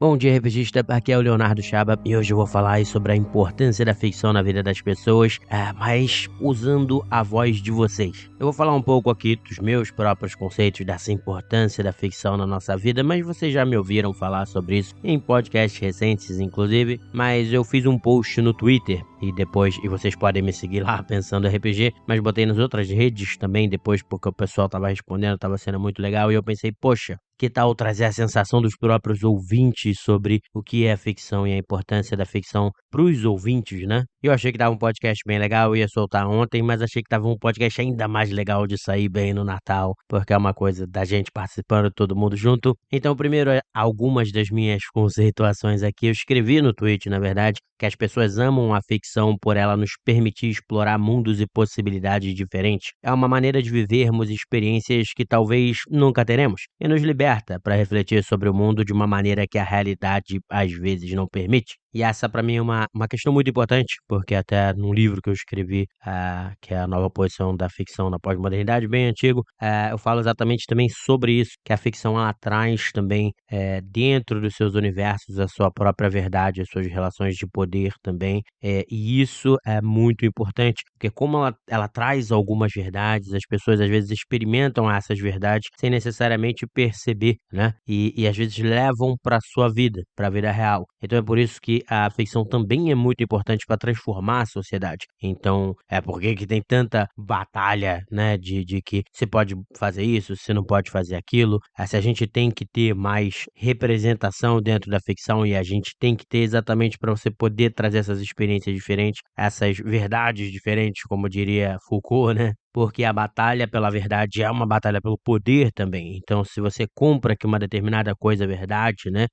Bom dia, revisista. Aqui é o Leonardo Chaba e hoje eu vou falar aí sobre a importância da ficção na vida das pessoas, mas usando a voz de vocês. Eu vou falar um pouco aqui dos meus próprios conceitos dessa importância da ficção na nossa vida, mas vocês já me ouviram falar sobre isso em podcasts recentes, inclusive. Mas eu fiz um post no Twitter e vocês podem me seguir lá pensando RPG, mas botei nas outras redes também depois porque o pessoal tava respondendo, tava sendo muito legal e eu pensei, poxa, que tal trazer a sensação dos próprios ouvintes sobre o que é ficção e a importância da ficção para os ouvintes, né? Eu achei que tava um podcast bem legal, eu ia soltar ontem, mas achei que tava um podcast ainda mais legal de sair bem no Natal, porque é uma coisa da gente participando, todo mundo junto. Então, primeiro, algumas das minhas conceituações aqui, eu escrevi no tweet, na verdade, que as pessoas amam a ficção por ela nos permitir explorar mundos e possibilidades diferentes. É uma maneira de vivermos experiências que talvez nunca teremos, e nos liberta para refletir sobre o mundo de uma maneira que a realidade às vezes não permite. E essa para mim é uma questão muito importante, porque até num livro que eu escrevi, que é a nova posição da ficção na pós-modernidade, bem antigo, eu falo exatamente também sobre isso, que a ficção ela traz também dentro dos seus universos a sua própria verdade, as suas relações de poder também, e isso é muito importante, porque como ela traz algumas verdades, as pessoas às vezes experimentam essas verdades sem necessariamente perceber, né? E às vezes levam para sua vida, para a vida real. Então é por isso que a ficção também é muito importante para transformar a sociedade. Então é por que tem tanta batalha, né? De que você pode fazer isso, você não pode fazer aquilo. Se a gente tem que ter mais representação dentro da ficção e a gente tem que ter exatamente para você poder trazer essas experiências diferentes, essas verdades diferentes, como diria Foucault, né? Porque a batalha pela verdade é uma batalha pelo poder também. Então, se você compra que uma determinada coisa é verdade, né?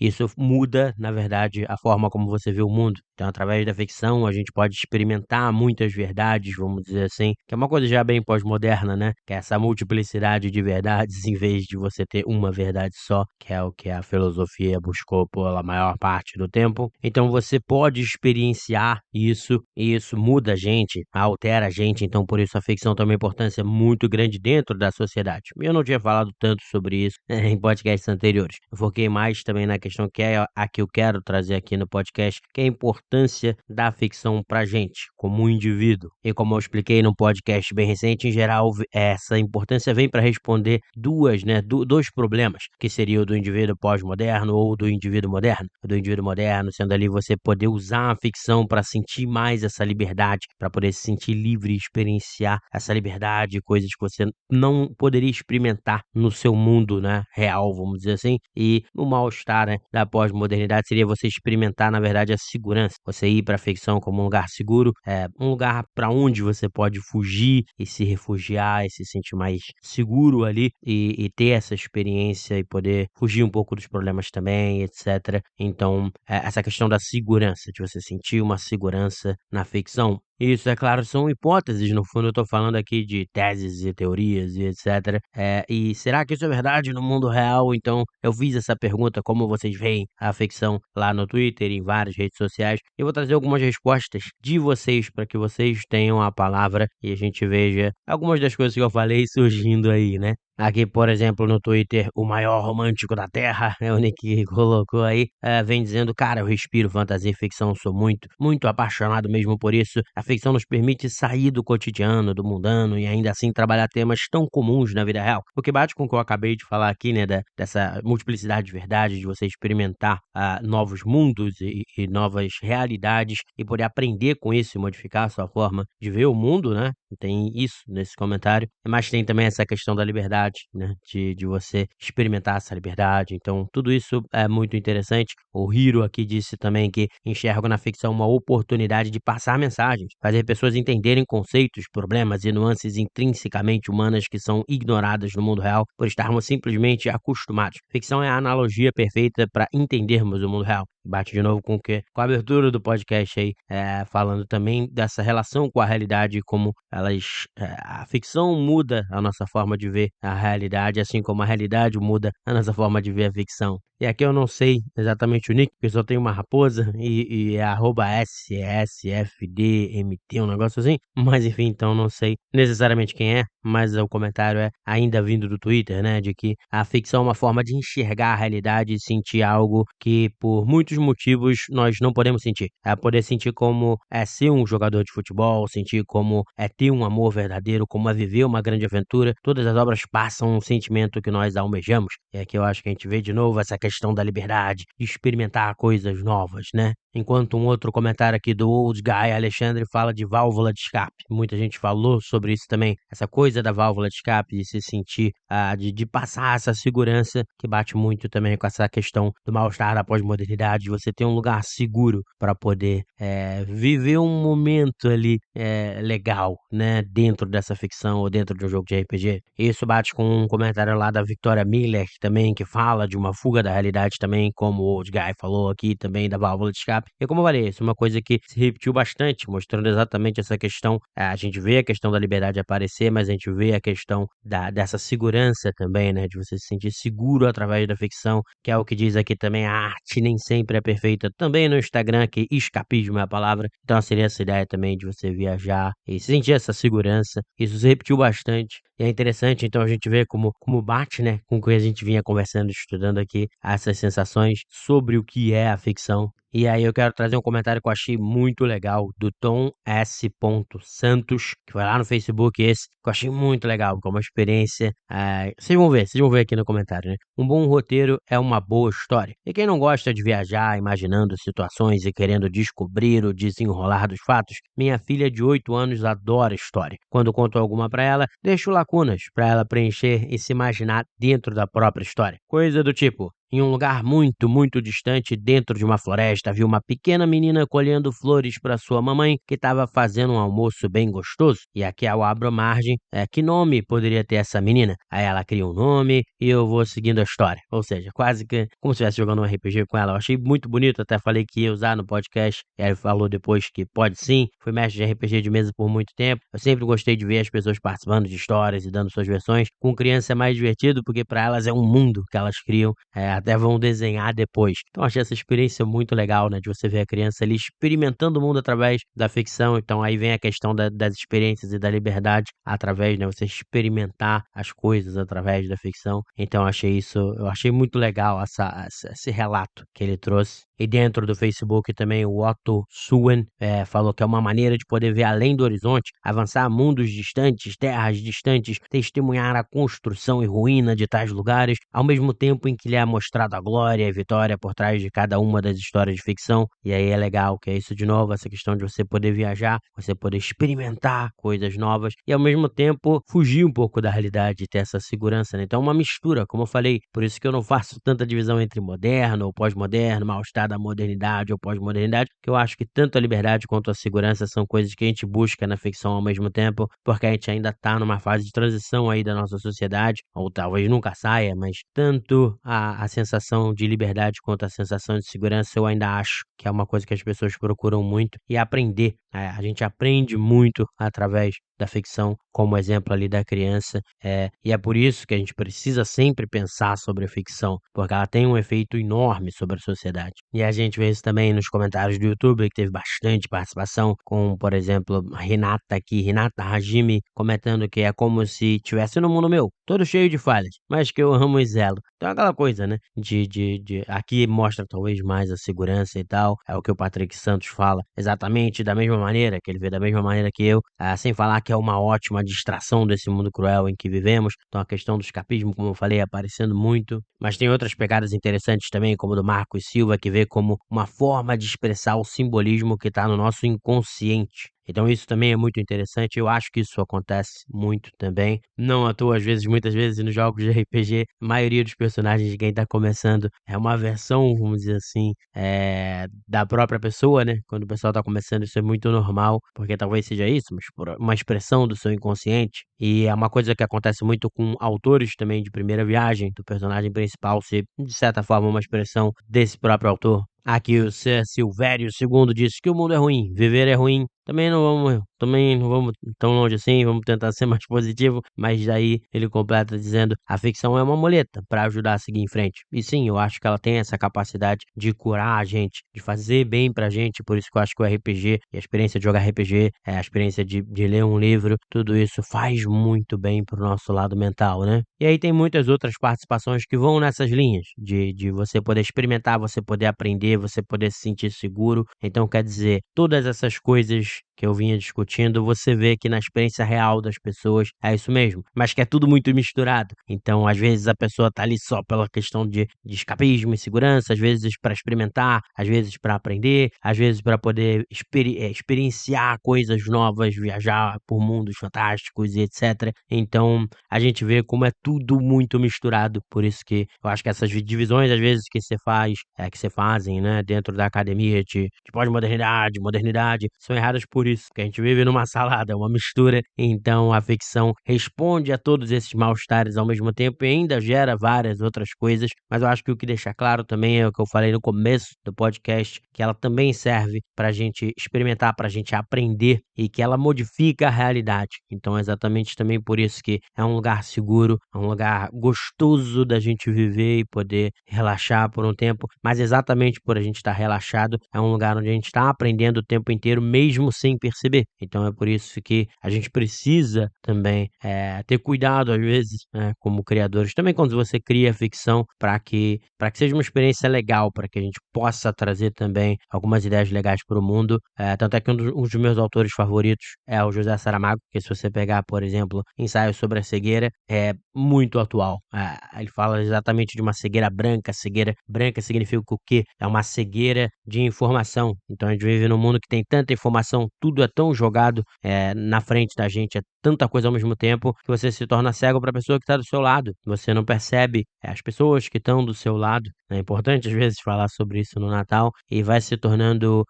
Isso muda, na verdade, a forma como você vê o mundo. Então, através da ficção, a gente pode experimentar muitas verdades, vamos dizer assim, que é uma coisa já bem pós-moderna, né? Que é essa multiplicidade de verdades, em vez de você ter uma verdade só, que é o que a filosofia buscou pela maior parte do tempo. Então, você pode experienciar isso, e isso muda a gente, altera a gente. Então, por isso, a ficção tem uma importância muito grande dentro da sociedade. Eu não tinha falado tanto sobre isso em podcasts anteriores. Eu foquei mais também na questão que é a que eu quero trazer aqui no podcast, que é a importância da ficção pra gente, como um indivíduo. E como eu expliquei num podcast bem recente, em geral, essa importância vem para responder dois problemas, que seria o do indivíduo pós-moderno ou do indivíduo moderno. O do indivíduo moderno, sendo ali você poder usar a ficção para sentir mais essa liberdade, para poder se sentir livre e experienciar essa liberdade, coisas que você não poderia experimentar no seu mundo, né, real, vamos dizer assim. E o mal-estar, né, da pós-modernidade seria você experimentar, na verdade, a segurança. Você ir para a ficção como um lugar seguro, um lugar para onde você pode fugir e se refugiar e se sentir mais seguro ali e ter essa experiência e poder fugir um pouco dos problemas também, etc. Então, essa questão da segurança, de você sentir uma segurança na ficção, isso, é claro, são hipóteses, no fundo eu estou falando aqui de teses e teorias e etc. E será que isso é verdade no mundo real? Então, eu fiz essa pergunta, como vocês veem a ficção lá no Twitter e em várias redes sociais. Eu vou trazer algumas respostas de vocês para que vocês tenham a palavra e a gente veja algumas das coisas que eu falei surgindo aí, né? Aqui, por exemplo, no Twitter, o maior romântico da Terra, é o Nick que colocou aí, vem dizendo, cara, eu respiro fantasia e ficção, sou muito, muito apaixonado mesmo por isso. A ficção nos permite sair do cotidiano, do mundano e ainda assim trabalhar temas tão comuns na vida real. O que bate com o que eu acabei de falar aqui, né, dessa multiplicidade de verdades, de você experimentar novos mundos e novas realidades e poder aprender com isso e modificar a sua forma de ver o mundo, né? Tem isso nesse comentário, mas tem também essa questão da liberdade, né, de você experimentar essa liberdade. Então, tudo isso é muito interessante. O Hiro aqui disse também que enxerga na ficção uma oportunidade de passar mensagens, fazer pessoas entenderem conceitos, problemas e nuances intrinsecamente humanas que são ignoradas no mundo real por estarmos simplesmente acostumados. Ficção é a analogia perfeita para entendermos o mundo real. Bate de novo com a abertura do podcast aí, falando também dessa relação com a realidade, como a ficção muda a nossa forma de ver a realidade, assim como a realidade muda a nossa forma de ver a ficção. E aqui eu não sei exatamente o nick, porque só tem uma raposa e é @SSFDMT, um negócio assim. Mas enfim, então não sei necessariamente quem é. mas o comentário é ainda vindo do Twitter, né, de que a ficção é uma forma de enxergar a realidade e sentir algo que por muitos motivos nós não podemos sentir. É poder sentir como é ser um jogador de futebol, sentir como é ter um amor verdadeiro, como é viver uma grande aventura. Todas as obras passam um sentimento que nós almejamos. E aqui eu acho que a gente vê de novo essa questão da liberdade, de experimentar coisas novas, né? Enquanto um outro comentário aqui do Old Guy Alexandre fala de válvula de escape. Muita gente falou sobre isso também. Essa coisa da válvula de escape, de se sentir, de passar essa segurança, que bate muito também com essa questão do mal-estar da pós-modernidade, de você ter um lugar seguro para poder viver um momento ali legal, né, dentro dessa ficção ou dentro de um jogo de RPG. Isso bate com um comentário lá da Victoria Miller também, que fala de uma fuga da realidade também, como o Old Guy falou aqui também da válvula de escape. E como eu falei, isso é uma coisa que se repetiu bastante, mostrando exatamente essa questão. A gente vê a questão da liberdade aparecer, mas a gente vê a questão dessa segurança também, né, de você se sentir seguro através da ficção, que é o que diz aqui também, a arte nem sempre é perfeita. Também no Instagram, que escapismo é a palavra. Então seria essa ideia também de você viajar e sentir essa segurança. Isso se repetiu bastante. E é interessante, então, a gente vê como bate, né, com o que a gente vinha conversando, estudando aqui, essas sensações sobre o que é a ficção. E aí eu quero trazer um comentário que eu achei muito legal, do Tom S. Santos, que foi lá no Facebook esse, que eu achei muito legal, que é uma experiência. Vocês vão ver aqui no comentário, né? Um bom roteiro é uma boa história. E quem não gosta de viajar, imaginando situações e querendo descobrir o desenrolar dos fatos, minha filha de 8 anos adora história. Quando conto alguma pra ela, deixo lacunas pra ela preencher e se imaginar dentro da própria história. Coisa do tipo: em um lugar muito, muito distante, dentro de uma floresta, viu uma pequena menina colhendo flores para sua mamãe, que estava fazendo um almoço bem gostoso. E aqui eu abro a margem, que nome poderia ter essa menina? Aí ela cria um nome e eu vou seguindo a história. Ou seja, quase que como se estivesse jogando um RPG com ela. Eu achei muito bonito, até falei que ia usar no podcast. E aí ele falou depois que pode sim. Fui mestre de RPG de mesa por muito tempo. Eu sempre gostei de ver as pessoas participando de histórias e dando suas versões. Com criança é mais divertido, porque para elas é um mundo que elas criam. Até vão desenhar depois. Então achei essa experiência muito legal, né, de você ver a criança ali experimentando o mundo através da ficção. Então aí vem a questão das experiências e da liberdade através, né, você experimentar as coisas através da ficção. Então eu achei muito legal esse relato que ele trouxe. E dentro do Facebook também o Otto Suen falou que é uma maneira de poder ver além do horizonte, avançar a mundos distantes, terras distantes, testemunhar a construção e ruína de tais lugares, ao mesmo tempo em que lhe é mostrado a glória e vitória por trás de cada uma das histórias de ficção. E aí é legal que é isso de novo, essa questão de você poder viajar, você poder experimentar coisas novas e ao mesmo tempo fugir um pouco da realidade e ter essa segurança, né? Então é uma mistura, como eu falei, por isso que eu não faço tanta divisão entre moderno ou pós-moderno, mal-estar da modernidade ou pós-modernidade, que eu acho que tanto a liberdade quanto a segurança são coisas que a gente busca na ficção ao mesmo tempo, porque a gente ainda tá numa fase de transição aí da nossa sociedade, ou talvez nunca saia, mas tanto a sensação de liberdade quanto a sensação de segurança eu ainda acho que é uma coisa que as pessoas procuram muito e aprender. A gente aprende muito através da ficção, como exemplo ali da criança, e é por isso que a gente precisa sempre pensar sobre a ficção, porque ela tem um efeito enorme sobre a sociedade. E a gente vê isso também nos comentários do YouTube, que teve bastante participação, com, por exemplo, Renata Hajime, comentando que é como se tivesse no mundo meu, todo cheio de falhas, mas que eu amo e zelo. Então é aquela coisa, né, aqui mostra talvez mais a segurança e tal, é o que o Patrick Santos fala, exatamente da mesma maneira, que ele vê da mesma maneira que eu, sem falar que é uma ótima distração desse mundo cruel em que vivemos. Então a questão do escapismo, como eu falei, aparecendo muito, mas tem outras pegadas interessantes também, como do Marcos Silva, que vê como uma forma de expressar o simbolismo que está no nosso inconsciente. Então isso também é muito interessante, eu acho que isso acontece muito também. Não à toa, muitas vezes nos jogos de RPG, a maioria dos personagens de quem tá começando é uma versão, vamos dizer assim, da própria pessoa, né? Quando o pessoal tá começando, isso é muito normal, porque talvez seja isso, mas uma expressão do seu inconsciente. E é uma coisa que acontece muito com autores também de primeira viagem, do personagem principal ser, de certa forma, uma expressão desse próprio autor. Aqui o Silvério II disse que o mundo é ruim, viver é ruim. Também não vamos também não vamos tão longe assim, vamos tentar ser mais positivo, mas daí ele completa dizendo: "A ficção é uma muleta para ajudar a seguir em frente". E sim, eu acho que ela tem essa capacidade de curar a gente, de fazer bem pra gente, por isso que eu acho que o RPG e a experiência de jogar RPG, a experiência de ler um livro, tudo isso faz muito bem para o nosso lado mental, né. E aí tem muitas outras participações que vão nessas linhas, de você poder experimentar, você poder aprender, você poder se sentir seguro. Então quer dizer, todas essas coisas que eu vinha discutindo, você vê que na experiência real das pessoas é isso mesmo, mas que é tudo muito misturado. Então, às vezes, a pessoa tá ali só pela questão de escapismo e segurança, às vezes para experimentar, às vezes para aprender, às vezes para poder experienciar coisas novas, viajar por mundos fantásticos e etc. Então, a gente vê como é tudo muito misturado, por isso que eu acho que essas divisões, às vezes, que você faz, que você fazem, né, dentro da academia de pós-modernidade, modernidade, são erradas por isso, porque a gente vive numa salada, uma mistura, então a ficção responde a todos esses mal-estares ao mesmo tempo e ainda gera várias outras coisas, mas eu acho que o que deixa claro também é o que eu falei no começo do podcast, que ela também serve pra gente experimentar, pra gente aprender e que ela modifica a realidade. Então é exatamente também por isso que é um lugar seguro, é um lugar gostoso da gente viver e poder relaxar por um tempo, mas exatamente por a gente estar relaxado, é um lugar onde a gente está aprendendo o tempo inteiro, mesmo sem perceber. Então é por isso que a gente precisa também ter cuidado, às vezes, né, como criadores, também quando você cria ficção, para que seja uma experiência legal, para que a gente possa trazer também algumas ideias legais para o mundo. Tanto é que um dos meus autores favoritos é o José Saramago, que se você pegar, por exemplo, Ensaio sobre a Cegueira, é muito atual. Ele fala exatamente de uma cegueira branca. Cegueira branca significa o quê? É uma cegueira de informação. Então a gente vive num mundo que tem tanta informação, tudo é tão jogado na frente da gente, é tanta coisa ao mesmo tempo, que você se torna cego para a pessoa que está do seu lado. Você não percebe as pessoas que estão do seu lado. É importante às vezes falar sobre isso no Natal e vai se tornando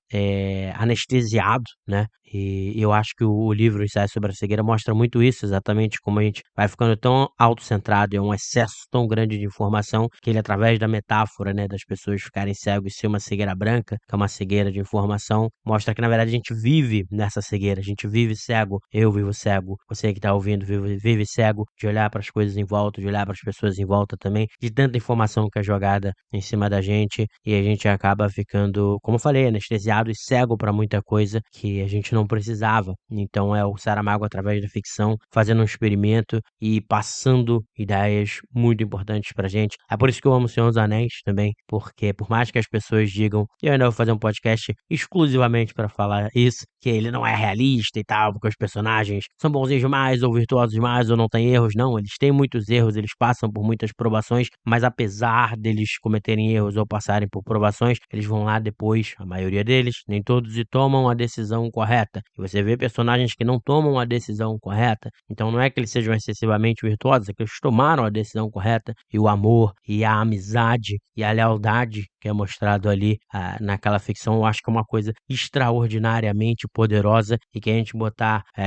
anestesiado, né? E eu acho que o livro Ensaio sobre a Cegueira mostra muito isso, exatamente como a gente vai ficando tão autocentrado, é um excesso tão grande de informação, que ele através da metáfora, né, das pessoas ficarem cegos e ser uma cegueira branca, que é uma cegueira de informação, mostra que na verdade a gente vive nessa cegueira, a gente vive cego, eu vivo cego, você que tá ouvindo vive cego, de olhar para as coisas em volta, de olhar para as pessoas em volta também, de tanta informação que é jogada em cima da gente, e a gente acaba ficando, como eu falei, anestesiado e cego para muita coisa que a gente não precisava. Então é o Saramago através da ficção fazendo um experimento e passando ideias muito importantes pra gente. É por isso que eu amo O Senhor dos Anéis também, porque por mais que as pessoas digam, e eu ainda vou fazer um podcast exclusivamente para falar isso, que ele não é realista e tal, porque os personagens são bonzinhos demais ou virtuosos demais ou não tem erros. Não, eles têm muitos erros, eles passam por muitas provações, mas apesar deles cometerem erros ou passarem por provações, eles vão lá depois, a maioria deles, nem todos, e tomam a decisão correta. E você vê personagens que não tomam a decisão correta, então não é que eles sejam excessivamente virtuosos, é que eles tomaram a decisão correta, e o amor, e a amizade, e a lealdade que é mostrado ali naquela ficção, eu acho que é uma coisa extraordinariamente poderosa, e que a gente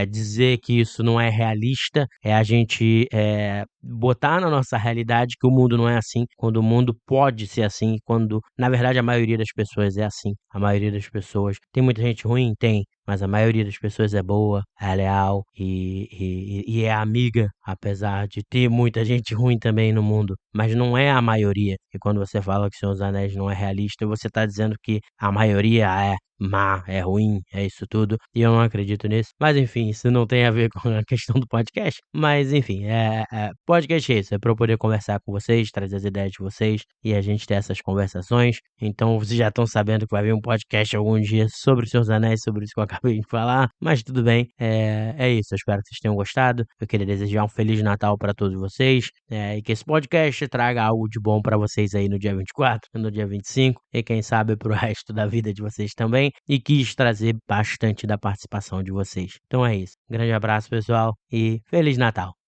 dizer que isso não é realista, é a gente botar na nossa realidade que o mundo não é assim, quando o mundo pode ser assim, quando na verdade a maioria das pessoas é assim. A maioria das pessoas tem muita gente ruim? Tem, mas a maioria das pessoas é boa, é leal e é amiga, apesar de ter muita gente ruim também no mundo, mas não é a maioria. E quando você fala que O Senhor dos Anéis não é realista, você está dizendo que a maioria é má, é ruim, é isso tudo, e eu não acredito nisso. Mas enfim, isso não tem a ver com a questão do podcast, mas enfim, podcast é isso, é pra eu poder conversar com vocês, trazer as ideias de vocês e a gente ter essas conversações. Então vocês já estão sabendo que vai vir um podcast algum dia sobre os Seus Anéis, sobre isso que eu acabei de falar, mas tudo bem, é isso, eu espero que vocês tenham gostado. Eu queria desejar um Feliz Natal para todos vocês, e que esse podcast traga algo de bom para vocês aí no dia 24, no dia 25, e quem sabe para o resto da vida de vocês também, e quis trazer bastante da participação de vocês. Então é isso, grande abraço pessoal e Feliz Natal!